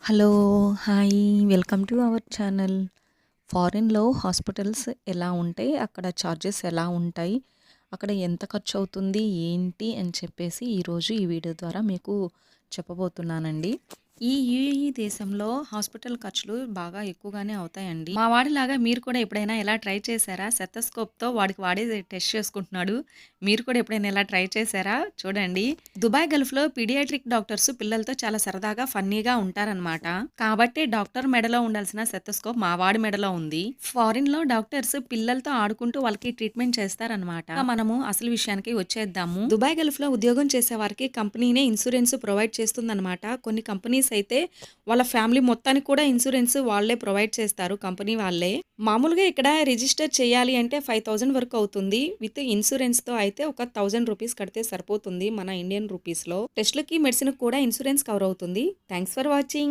Hello! Hi! Welcome to our channel. ఫారిన్‌లో hospitals ఎలా ఉంటాయి? అక్కడ చార్జెస్ ఎలా ఉంటాయి? అక్కడ ఎంత ఖర్చవుతుంది? ఏంటి? అని చెప్పేసి ఈరోజు ఈ వీడియో ద్వారా మీకు చెప్పబోతున్నానండి. ఈ యూఏఈ దేశంలో హాస్పిటల్ ఖర్చులు బాగా ఎక్కువగానే అవుతాయండి. మా వాడిలాగా మీరు కూడా ఎప్పుడైనా ఇలా ట్రై చేశారా? స్టెతస్కోప్‌తో వాడికి వాడే టెస్ట్ చేసుకుంటున్నాడు. మీరు కూడా ఎప్పుడైనా ఇలా ట్రై చేశారా? చూడండి. దుబాయ్ గల్ఫ్‌లో పీడియాట్రిక్ డాక్టర్స్ పిల్లలతో చాలా సరదాగా, ఫన్నీగా ఉంటారనమాట. కాబట్టే డాక్టర్ మెడలో ఉండాల్సిన స్టెతస్కోప్ మా వాడి మెడలో ఉంది. ఫారిన్‌లో డాక్టర్స్ పిల్లలతో ఆడుకుంటూ వాళ్ళకి ట్రీట్మెంట్ చేస్తారనమాట. ఇక మనము అసలు విషయానికి వచ్చేద్దాము. దుబాయ్ గల్ఫ్‌లో ఉద్యోగం చేసే వారికి కంపెనీనే ఇన్సూరెన్స్ ప్రొవైడ్ చేస్తుందనమాట. కొన్ని కంపెనీస్ అయితే వాళ్ళ ఫ్యామిలీ మొత్తానికి కూడా ఇన్సూరెన్స్ వాళ్ళే ప్రొవైడ్ చేస్తారు, కంపెనీ వాళ్ళే. మామూలుగా ఇక్కడ రిజిస్టర్ చేయాలి అంటే 5000 వరకు అవుతుంది. విత్ ఇన్సూరెన్స్‌తో అయితే ఒక 1000 రూపీస్ కడితే సరిపోతుంది మన ఇండియన్ రూపీస్‌లో. టెస్ట్‌లకి, మెడిసిన్‌కి కూడా ఇన్సూరెన్స్ కవర్ అవుతుంది. Thanks for watching.